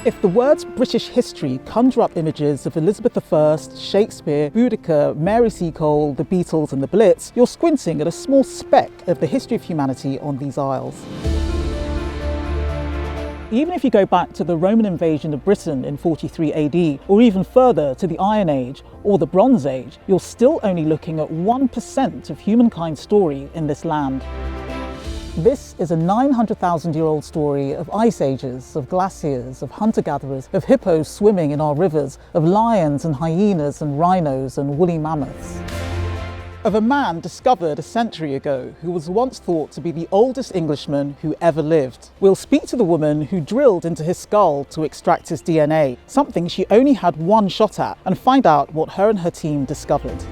If the words British history conjure up images of Elizabeth I, Shakespeare, Boudica, Mary Seacole, the Beatles and the Blitz, you're squinting at a small speck of the history of humanity on these isles. Even if you go back to the Roman invasion of Britain in 43 AD, or even further to the Iron Age or the Bronze Age, you're still only looking at 1% of humankind's story in this land. This is a 900,000-year-old story of ice ages, of glaciers, of hunter-gatherers, of hippos swimming in our rivers, of lions and hyenas and rhinos and woolly mammoths. Of a man discovered a century ago who was once thought to be the oldest Englishman who ever lived. We'll speak to the woman who drilled into his skull to extract his DNA, something she only had one shot at, and find out what her and her team discovered.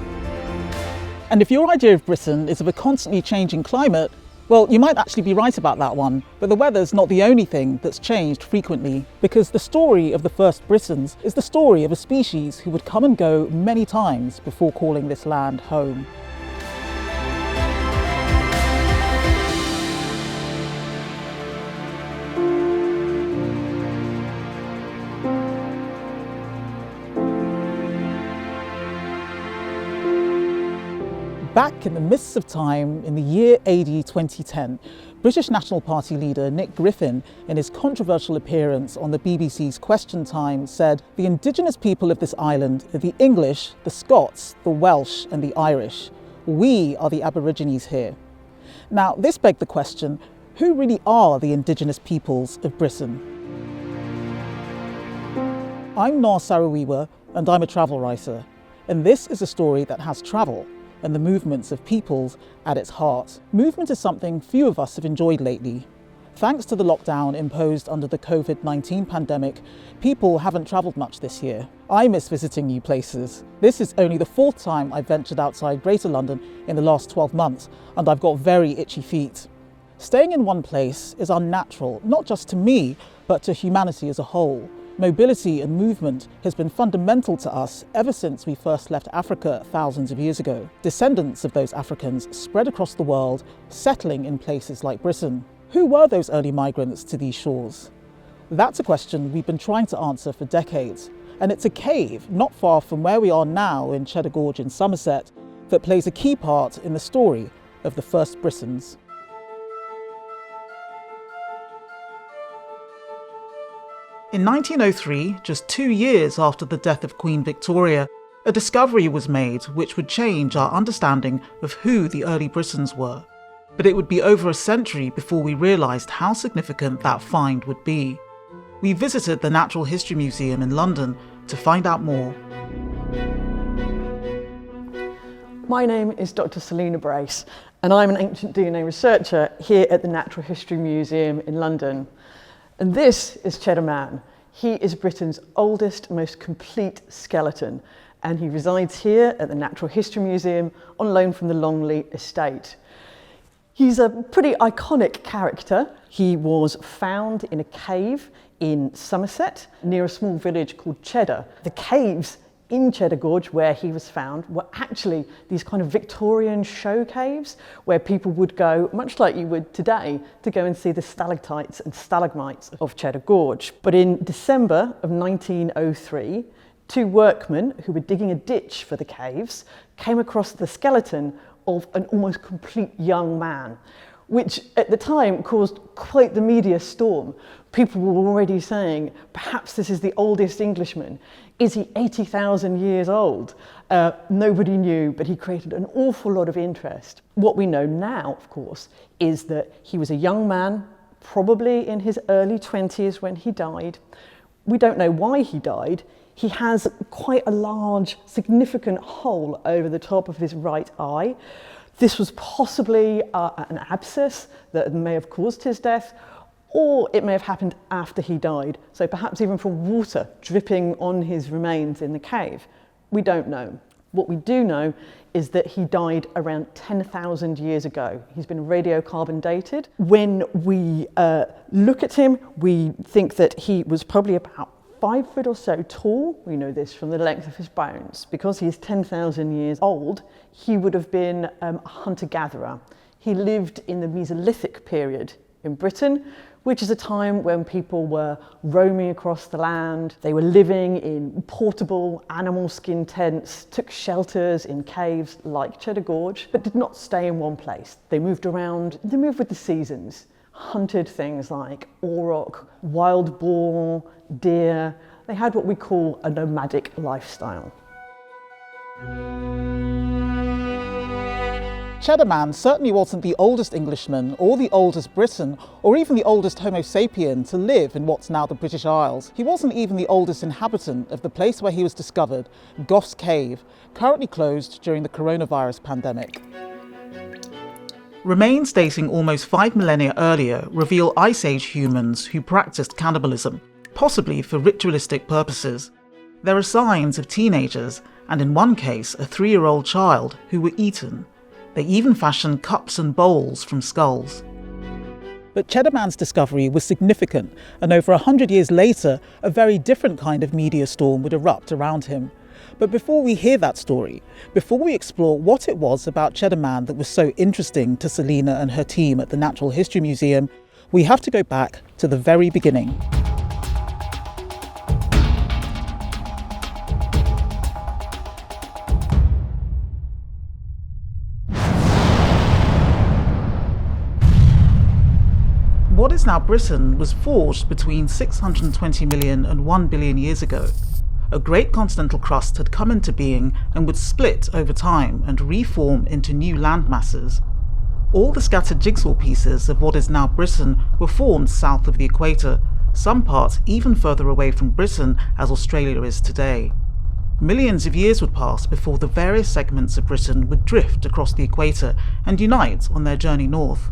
And if your idea of Britain is of a constantly changing climate, well, you might actually be right about that one, but the weather's not the only thing that's changed frequently, because the story of the First Britons is the story of a species who would come and go many times before calling this land home. Back in the mists of time, in the year AD 2010, British National Party leader Nick Griffin, in his controversial appearance on the BBC's Question Time, said, "The indigenous people of this island are the English, the Scots, the Welsh and the Irish. We are the Aborigines here." Now, this begged the question, who really are the indigenous peoples of Britain? I'm Noor Sarawiwa, and I'm a travel writer, and this is a story that has travel and the movements of peoples at its heart. Movement is something few of us have enjoyed lately. Thanks to the lockdown imposed under the COVID-19 pandemic, people haven't travelled much this year. I miss visiting new places. This is only the fourth time I've ventured outside Greater London in the last 12 months, and I've got very itchy feet. Staying in one place is unnatural, not just to me, but to humanity as a whole. Mobility and movement has been fundamental to us ever since we first left Africa thousands of years ago. Descendants of those Africans spread across the world, settling in places like Britain. Who were those early migrants to these shores? That's a question we've been trying to answer for decades, and it's a cave not far from where we are now in Cheddar Gorge in Somerset that plays a key part in the story of the First Britons. In 1903, just 2 years after the death of Queen Victoria, a discovery was made which would change our understanding of who the early Britons were. But it would be over a century before we realised how significant that find would be. We visited the Natural History Museum in London to find out more. My name is Dr. Selina Brace, and I'm an ancient DNA researcher here at the Natural History Museum in London. And this is Cheddar Man. He is Britain's oldest, most complete skeleton, and he resides here at the Natural History Museum on loan from the Longley estate. He's a pretty iconic character. He was found in a cave in Somerset near a small village called Cheddar. The caves in Cheddar Gorge where he was found were actually these kind of Victorian show caves where people would go, much like you would today, to go and see the stalactites and stalagmites of Cheddar Gorge. But in December of 1903, two workmen who were digging a ditch for the caves came across the skeleton of an almost complete young man, which at the time caused quite the media storm. People were already saying, perhaps this is the oldest Englishman. Is he 80,000 years old? Nobody knew, but he created an awful lot of interest. What we know now, of course, is that he was a young man, probably in his early 20s when he died. We don't know why he died. He has quite a large, significant hole over the top of his right eye. This was possibly an abscess that may have caused his death, or it may have happened after he died, so perhaps even from water dripping on his remains in the cave. We don't know. What we do know is that he died around 10,000 years ago. He's been radiocarbon dated. When we look at him, we think that he was probably about 5 foot or so tall. We know this from the length of his bones. Because he's 10,000 years old, he would have been a hunter-gatherer. He lived in the Mesolithic period in Britain, which is a time when people were roaming across the land. They were living in portable animal skin tents, took shelters in caves like Cheddar Gorge, but did not stay in one place. They moved around, they moved with the seasons, hunted things like auroch, wild boar, deer. They had what we call a nomadic lifestyle. Cheddar Man certainly wasn't the oldest Englishman or the oldest Briton or even the oldest Homo sapien to live in what's now the British Isles. He wasn't even the oldest inhabitant of the place where he was discovered, Goff's Cave, currently closed during the coronavirus pandemic. Remains dating almost 5 millennia earlier reveal Ice Age humans who practiced cannibalism, possibly for ritualistic purposes. There are signs of teenagers, and in one case a 3-year-old child, who were eaten. They even fashioned cups and bowls from skulls. But Cheddar Man's discovery was significant, and over 100 years later, a very different kind of media storm would erupt around him. But before we hear that story, before we explore what it was about Cheddar Man that was so interesting to Selina and her team at the Natural History Museum, we have to go back to the very beginning. What is now Britain was forged between 620 million and 1 billion years ago. A great continental crust had come into being and would split over time and reform into new land masses. All the scattered jigsaw pieces of what is now Britain were formed south of the equator, some parts even further away from Britain as Australia is today. Millions of years would pass before the various segments of Britain would drift across the equator and unite on their journey north.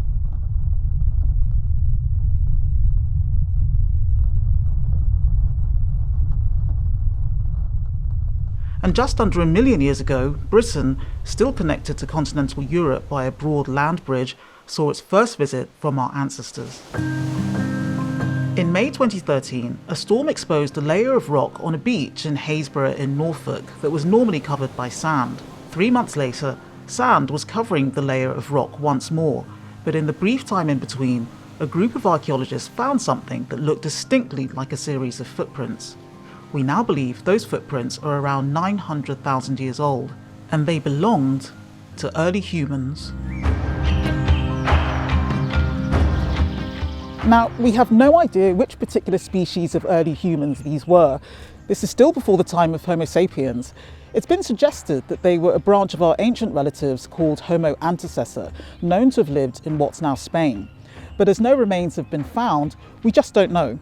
And just under 1 million years ago, Britain, still connected to continental Europe by a broad land bridge, saw its first visit from our ancestors. In May 2013, a storm exposed a layer of rock on a beach in Haysborough in Norfolk that was normally covered by sand. 3 months later, sand was covering the layer of rock once more, but in the brief time in between, a group of archaeologists found something that looked distinctly like a series of footprints. We now believe those footprints are around 900,000 years old, and they belonged to early humans. Now, we have no idea which particular species of early humans these were. This is still before the time of Homo sapiens. It's been suggested that they were a branch of our ancient relatives called Homo antecessor, known to have lived in what's now Spain. But as no remains have been found, we just don't know.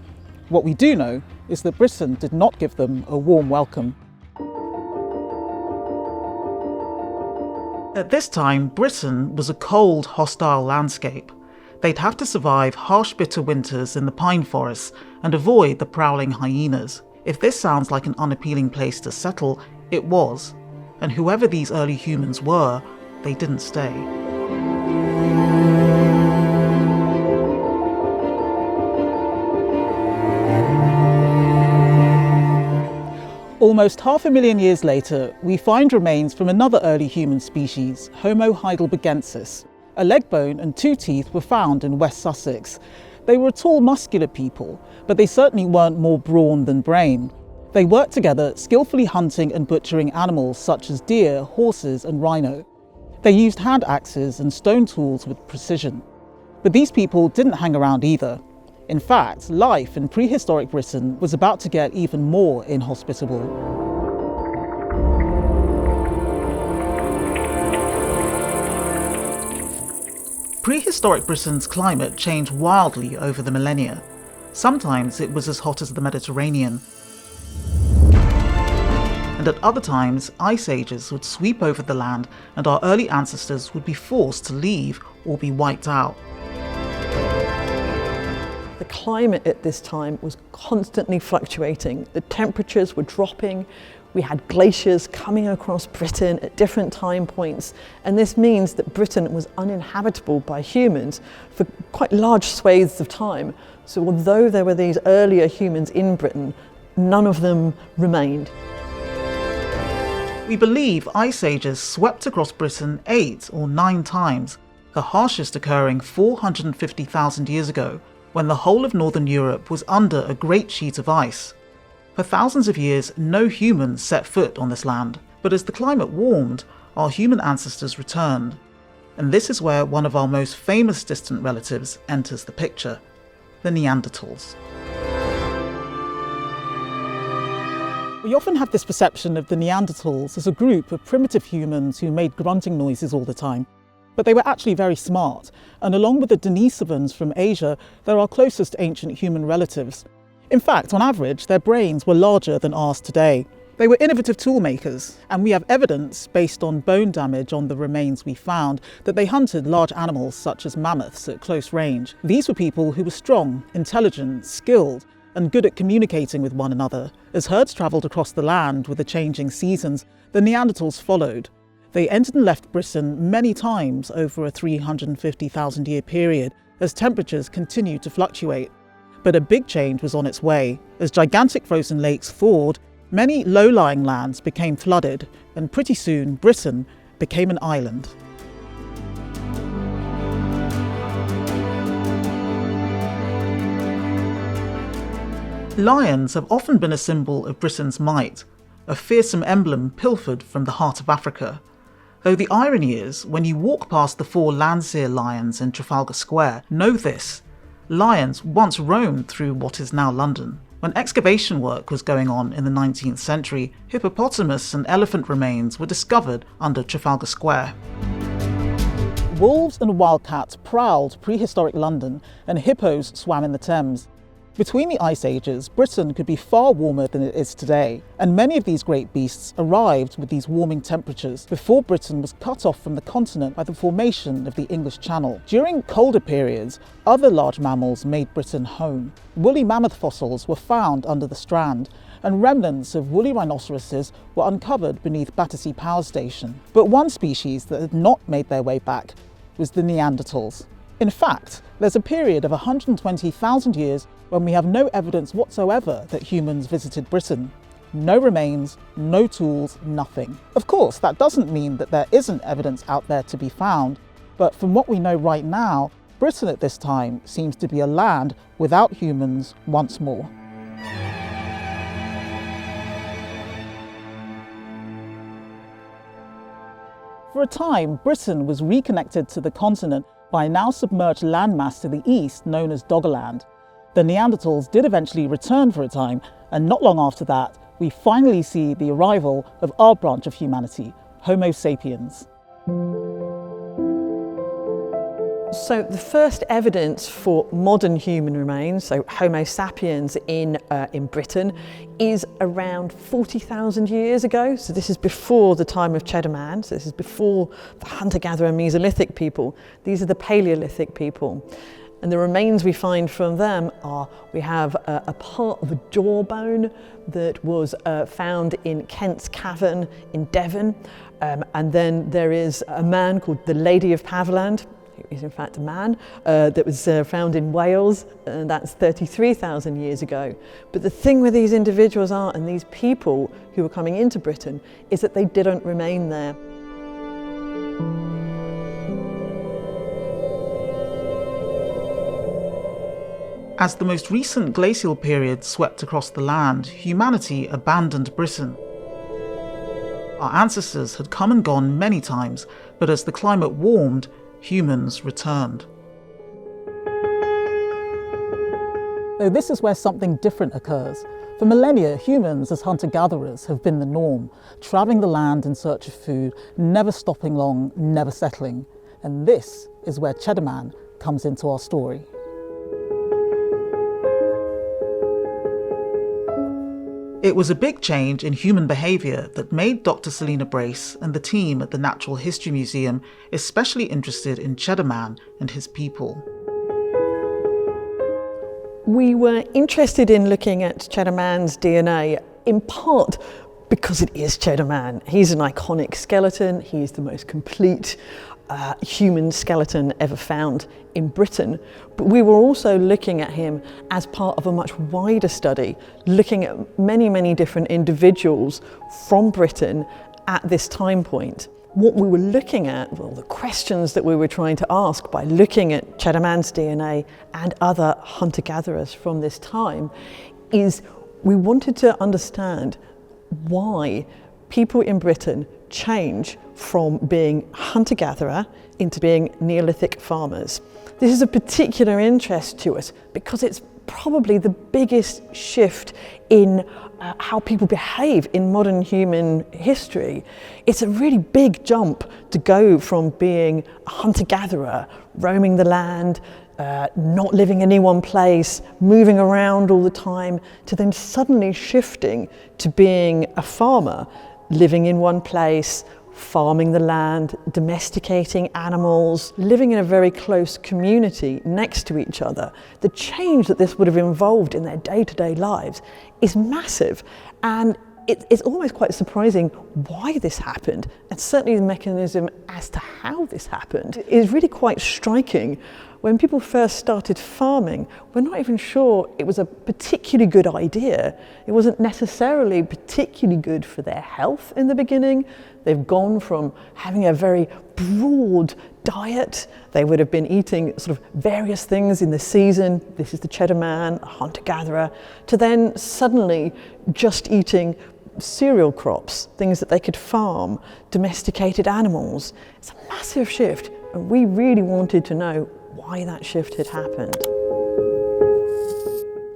What we do know is that Britain did not give them a warm welcome. At this time, Britain was a cold, hostile landscape. They'd have to survive harsh, bitter winters in the pine forests and avoid the prowling hyenas. If this sounds like an unappealing place to settle, it was. And whoever these early humans were, they didn't stay. Almost 500,000 years later, we find remains from another early human species, Homo heidelbergensis. A leg bone and 2 teeth were found in West Sussex. They were a tall, muscular people, but they certainly weren't more brawn than brain. They worked together, skillfully hunting and butchering animals such as deer, horses, and rhino. They used hand axes and stone tools with precision. But these people didn't hang around either. In fact, life in prehistoric Britain was about to get even more inhospitable. Prehistoric Britain's climate changed wildly over the millennia. Sometimes it was as hot as the Mediterranean. And at other times, ice ages would sweep over the land and our early ancestors would be forced to leave or be wiped out. The climate at this time was constantly fluctuating. The temperatures were dropping. We had glaciers coming across Britain at different time points, and this means that Britain was uninhabitable by humans for quite large swathes of time. So although there were these earlier humans in Britain, none of them remained. We believe ice ages swept across Britain 8 or 9 times, the harshest occurring 450,000 years ago, when the whole of northern Europe was under a great sheet of ice. For thousands of years, no humans set foot on this land, but as the climate warmed, our human ancestors returned. And this is where one of our most famous distant relatives enters the picture, the Neanderthals. We often have this perception of the Neanderthals as a group of primitive humans who made grunting noises all the time. But they were actually very smart, and along with the Denisovans from Asia, they're our closest ancient human relatives. In fact, on average, their brains were larger than ours today. They were innovative tool makers, and we have evidence, based on bone damage on the remains we found, that they hunted large animals such as mammoths at close range. These were people who were strong, intelligent, skilled, and good at communicating with one another. As herds travelled across the land with the changing seasons, the Neanderthals followed. They entered and left Britain many times over a 350,000 year period as temperatures continued to fluctuate. But a big change was on its way. As gigantic frozen lakes thawed, many low-lying lands became flooded, and pretty soon Britain became an island. Lions have often been a symbol of Britain's might, a fearsome emblem pilfered from the heart of Africa. Though the irony is, when you walk past the 4 Landseer lions in Trafalgar Square, know this: lions once roamed through what is now London. When excavation work was going on in the 19th century, hippopotamus and elephant remains were discovered under Trafalgar Square. Wolves and wildcats prowled prehistoric London, and hippos swam in the Thames. Between the ice ages, Britain could be far warmer than it is today, and many of these great beasts arrived with these warming temperatures before Britain was cut off from the continent by the formation of the English Channel. During colder periods, other large mammals made Britain home. Woolly mammoth fossils were found under the Strand, and remnants of woolly rhinoceroses were uncovered beneath Battersea Power Station. But one species that had not made their way back was the Neanderthals. In fact, there's a period of 120,000 years when we have no evidence whatsoever that humans visited Britain. No remains, no tools, nothing. Of course, that doesn't mean that there isn't evidence out there to be found, but from what we know right now, Britain at this time seems to be a land without humans once more. For a time, Britain was reconnected to the continent by a now submerged landmass to the east known as Doggerland. The Neanderthals did eventually return for a time, and not long after that, we finally see the arrival of our branch of humanity, Homo sapiens. So the first evidence for modern human remains, so Homo sapiens in Britain, is around 40,000 years ago. So this is before the time of Cheddar Man. So this is before the hunter-gatherer Mesolithic people. These are the Paleolithic people. And the remains we find from them are, we have a part of a jawbone that was found in Kent's Cavern in Devon. And then there is a man called the Lady of Paverland, who is in fact a man, that was found in Wales, and that's 33,000 years ago. But the thing with these individuals and these people who were coming into Britain is that they didn't remain there. As the most recent glacial period swept across the land, humanity abandoned Britain. Our ancestors had come and gone many times, but as the climate warmed, humans returned. Though this is where something different occurs. For millennia, humans as hunter-gatherers have been the norm, travelling the land in search of food, never stopping long, never settling. And this is where Cheddar Man comes into our story. It was a big change in human behaviour that made Dr. Selina Brace and the team at the Natural History Museum especially interested in Cheddar Man and his people. We were interested in looking at Cheddar Man's DNA in part because it is Cheddar Man. He's an iconic skeleton. He's the most complete human skeleton ever found in Britain. But we were also looking at him as part of a much wider study, looking at many, many different individuals from Britain at this time point. what we were looking at, well, the questions that we were trying to ask by looking at Cheddar Man's DNA and other hunter-gatherers from this time, is we wanted to understand why people in Britain change from being hunter-gatherer into being Neolithic farmers. This is of particular interest to us because it's probably the biggest shift in how people behave in modern human history. It's a really big jump to go from being a hunter-gatherer, roaming the land, not living in any one place, moving around all the time, to then suddenly shifting to being a farmer, living in one place, farming the land, domesticating animals, living in a very close community next to each other. The change that this would have involved in their day-to-day lives is massive, and it's almost quite surprising why this happened, and certainly the mechanism as to how this happened is really quite striking. When people first started farming, we're not even sure it was a particularly good idea. It wasn't necessarily particularly good for their health in the beginning. They've gone from having a very broad diet. They would have been eating sort of various things in the season. This is the Cheddar Man, a hunter-gatherer, to then suddenly just eating cereal crops, things that they could farm, domesticated animals. It's a massive shift, and we really wanted to know why that shift had happened.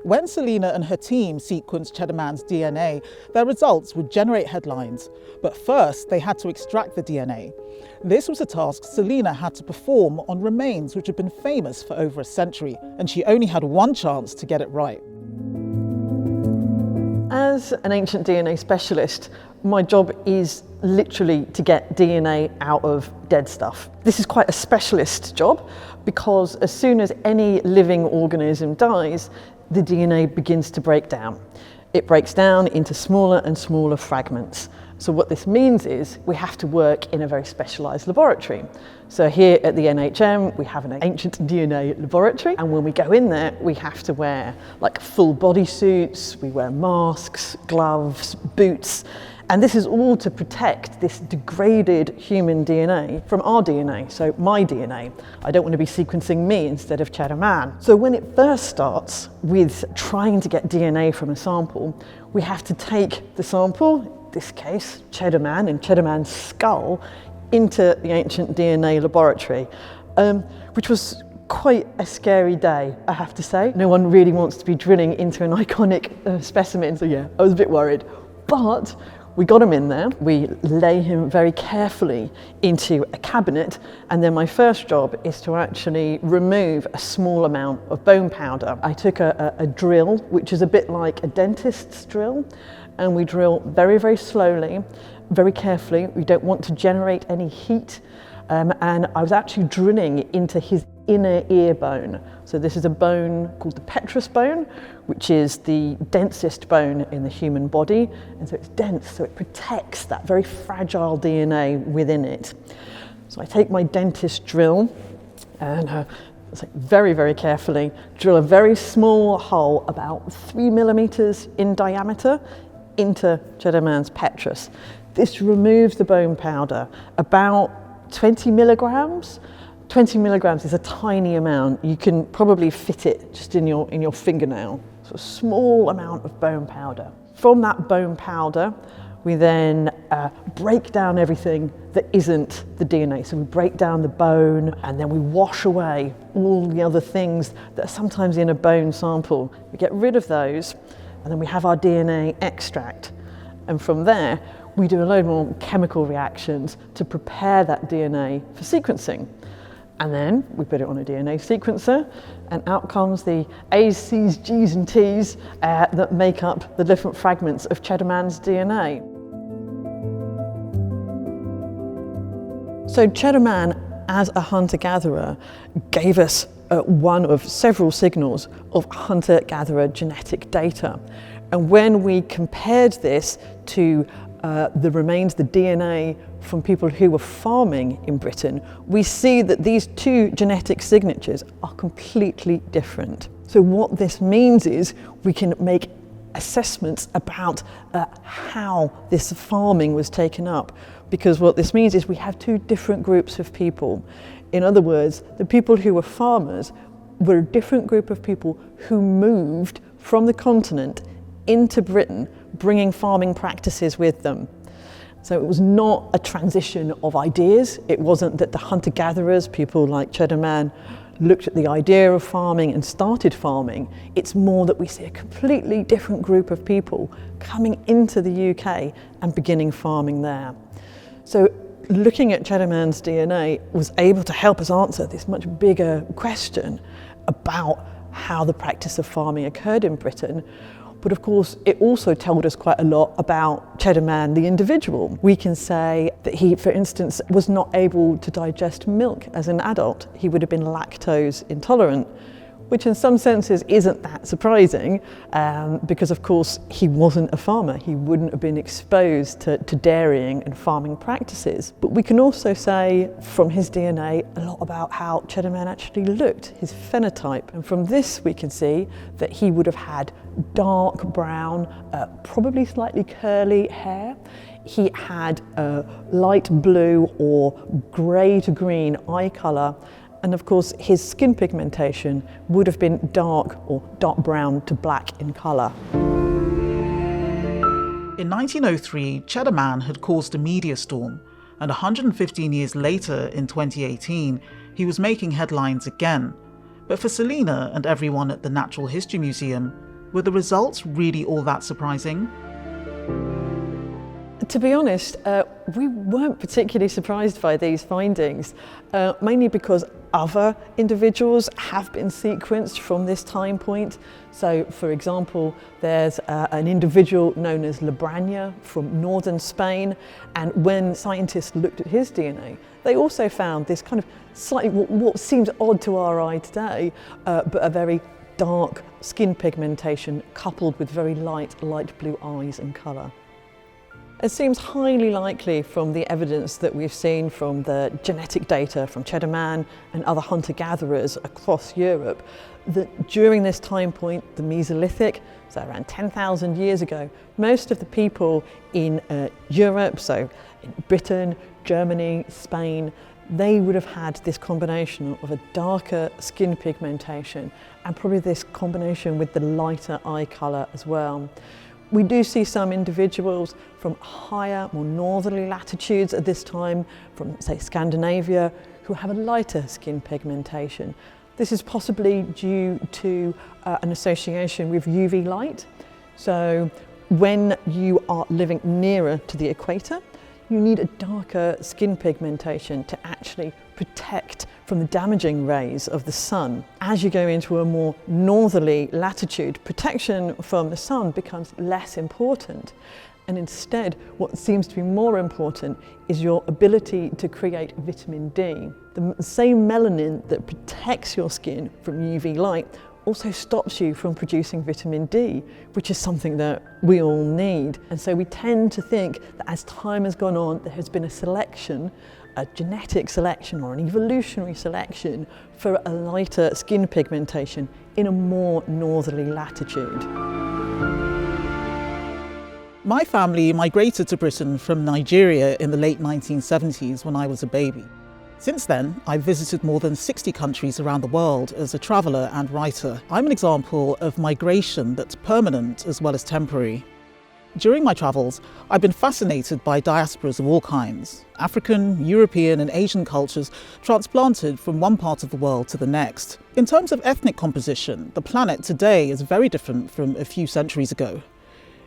When Selina and her team sequenced Cheddar Man's DNA, their results would generate headlines. But first, they had to extract the DNA. This was a task Selina had to perform on remains which had been famous for over a century, and she only had one chance to get it right. As an ancient DNA specialist, my job is literally to get DNA out of dead stuff. This is quite a specialist job because as soon as any living organism dies, the DNA begins to break down. It breaks down into smaller and smaller fragments. So what this means is we have to work in a very specialised laboratory. So here at the NHM, we have an ancient DNA laboratory, and when we go in there, we have to wear like full body suits, we wear masks, gloves, boots, and this is all to protect this degraded human DNA from our DNA, so my DNA. I don't want to be sequencing me instead of Cheddar Man. So when it first starts with trying to get DNA from a sample, we have to take the sample, in this case Cheddar Man and Cheddar Man's skull, into the ancient DNA laboratory, which was quite a scary day, I have to say. No one really wants to be drilling into an iconic specimen, so yeah, I was a bit worried. But we got him in there, we lay him very carefully into a cabinet, and then my first job is to actually remove a small amount of bone powder. I took a drill, which is a bit like a dentist's drill, and we drill very, very slowly, very carefully. We don't want to generate any heat, and I was actually drilling into his inner ear bone. So this is a bone called the petrous bone, which is the densest bone in the human body, and so it's dense, so it protects that very fragile DNA within it. So I take my dentist drill and very, very carefully drill a very small hole, about 3 millimeters in diameter, into Cheddar Man's petrous. This removes the bone powder, about 20 milligrams. 20 milligrams is a tiny amount. You can probably fit it just in your fingernail. So a small amount of bone powder. From that bone powder, we then break down everything that isn't the DNA. So we break down the bone, and then we wash away all the other things that are sometimes in a bone sample. We get rid of those, and then we have our DNA extract. And from there, we do a load more chemical reactions to prepare that DNA for sequencing. And then we put it on a DNA sequencer, and out comes the A's, C's, G's and T's that make up the different fragments of Cheddar Man's DNA. So Cheddar Man, as a hunter-gatherer, gave us one of several signals of hunter-gatherer genetic data. And when we compared this to the remains, the DNA from people who were farming in Britain, we see that these two genetic signatures are completely different. So what this means is we can make assessments about how this farming was taken up, because what this means is we have two different groups of people. In other words, the people who were farmers were a different group of people who moved from the continent into Britain, bringing farming practices with them. So it was not a transition of ideas. It wasn't that the hunter-gatherers, people like Cheddar Man, looked at the idea of farming and started farming. It's more that we see a completely different group of people coming into the UK and beginning farming there. So looking at Cheddar Man's DNA was able to help us answer this much bigger question about how the practice of farming occurred in Britain. But of course, it also told us quite a lot about Cheddar Man, the individual. We can say that he, for instance, was not able to digest milk as an adult. He would have been lactose intolerant, which in some senses isn't that surprising, because of course he wasn't a farmer. He wouldn't have been exposed to dairying and farming practices. But we can also say from his DNA a lot about how Cheddar Man actually looked, his phenotype. And from this we can see that he would have had dark brown, probably slightly curly hair. He had a light blue or grey to green eye colour. And of course, his skin pigmentation would have been dark or dark brown to black in colour. In 1903, Cheddar Man had caused a media storm, and 115 years later, in 2018, he was making headlines again. But for Selina and everyone at the Natural History Museum, were the results really all that surprising? To be honest, we weren't particularly surprised by these findings, mainly because other individuals have been sequenced from this time point. So, for example, there's an individual known as Labrania from northern Spain, and when scientists looked at his DNA, they also found this kind of slightly, what seems odd to our eye today, but a very dark skin pigmentation coupled with very light blue eyes and colour. It seems highly likely from the evidence that we've seen from the genetic data from Cheddar Man and other hunter-gatherers across Europe that during this time point, the Mesolithic, so around 10,000 years ago, most of the people in Europe, so in Britain, Germany, Spain, they would have had this combination of a darker skin pigmentation and probably this combination with the lighter eye colour as well. We do see some individuals from higher, more northerly latitudes at this time, from say Scandinavia, who have a lighter skin pigmentation. This is possibly due to an association with UV light. So when you are living nearer to the equator, you need a darker skin pigmentation to actually protect from the damaging rays of the sun. As you go into a more northerly latitude, protection from the sun becomes less important. And instead, what seems to be more important is your ability to create vitamin D. The same melanin that protects your skin from UV light also stops you from producing vitamin D, which is something that we all need. And so we tend to think that as time has gone on, there has been a selection, a genetic selection or an evolutionary selection for a lighter skin pigmentation in a more northerly latitude. My family migrated to Britain from Nigeria in the late 1970s when I was a baby. Since then, I've visited more than 60 countries around the world as a traveller and writer. I'm an example of migration that's permanent as well as temporary. During my travels, I've been fascinated by diasporas of all kinds, African, European and Asian cultures transplanted from one part of the world to the next. In terms of ethnic composition, the planet today is very different from a few centuries ago.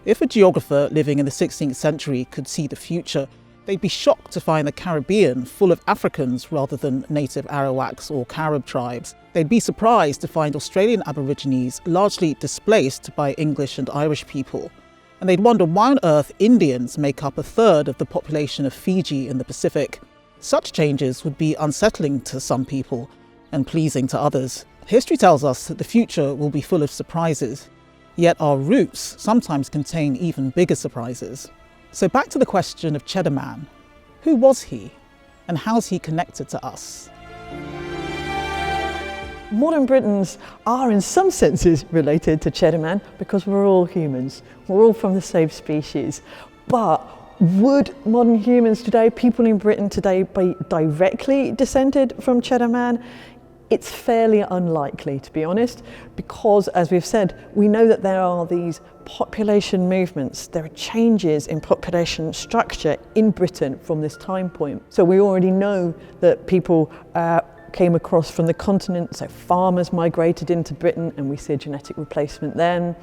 If a geographer living in the 16th century could see the future, they'd be shocked to find the Caribbean full of Africans rather than native Arawaks or Carib tribes. They'd be surprised to find Australian Aborigines largely displaced by English and Irish people. And they'd wonder why on earth Indians make up a third of the population of Fiji in the Pacific. Such changes would be unsettling to some people and pleasing to others. History tells us that the future will be full of surprises, yet our roots sometimes contain even bigger surprises. So back to the question of Cheddar Man. Who was he, and how's he connected to us? modern Britons are in some senses related to Cheddar Man because we're all humans. We're all from the same species. But would modern humans today, people in Britain today, be directly descended from Cheddar Man? It's fairly unlikely, to be honest, because, as we've said, we know that there are these population movements, there are changes in population structure in Britain from this time point. So we already know that people came across from the continent, so farmers migrated into Britain and we see a genetic replacement then.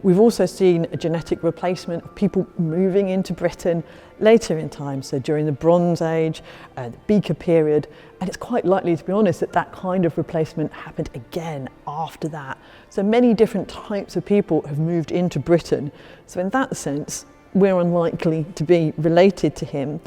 We've also seen a genetic replacement of people moving into Britain later in time, so during the Bronze Age, the Boudica period, and it's quite likely, to be honest, that that kind of replacement happened again after that. So many different types of people have moved into Britain, so in that sense, we're unlikely to be related to him.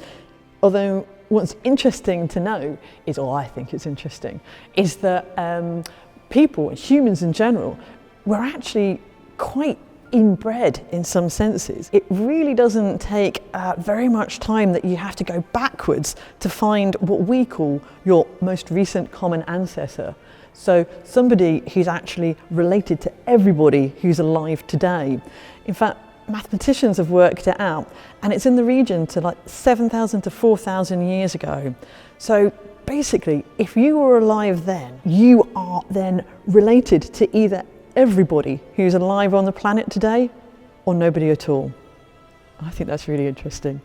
Although what's interesting to know is, or I think it's interesting, is that people, humans in general, were actually quite inbred in some senses. It really doesn't take very much time that you have to go backwards to find what we call your most recent common ancestor. So somebody who's actually related to everybody who's alive today. In fact, mathematicians have worked it out, and it's in the region to like 7,000 to 4,000 years ago. So basically, if you were alive then, you are then related to either everybody who's alive on the planet today or nobody at all. I think that's really interesting.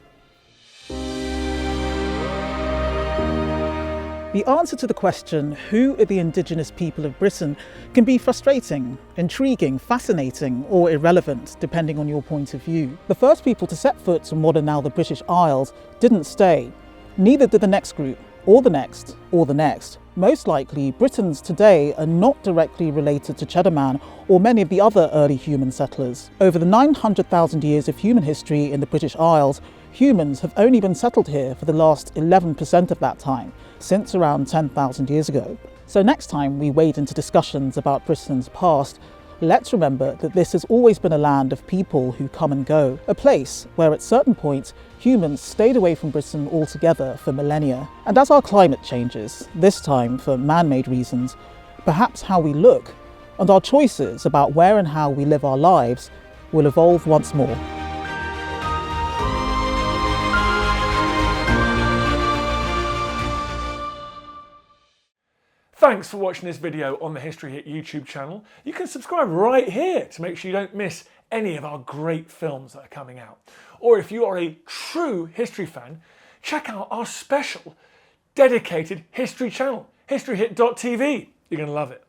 The answer to the question, who are the indigenous people of Britain, can be frustrating, intriguing, fascinating, or irrelevant, depending on your point of view. The first people to set foot on what are now the British Isles didn't stay. Neither did the next group, or the next, or the next. Most likely, Britons today are not directly related to Cheddar Man or many of the other early human settlers. Over the 900,000 years of human history in the British Isles, humans have only been settled here for the last 11% of that time, since around 10,000 years ago. So next time we wade into discussions about Britain's past, let's remember that this has always been a land of people who come and go, a place where at certain points humans stayed away from Britain altogether for millennia. And as our climate changes, this time for man-made reasons, perhaps how we look and our choices about where and how we live our lives will evolve once more. Thanks for watching this video on the History Hit YouTube channel. You can subscribe right here to make sure you don't miss any of our great films that are coming out. Or if you are a true history fan, check out our special dedicated history channel, historyhit.tv. You're going to love it.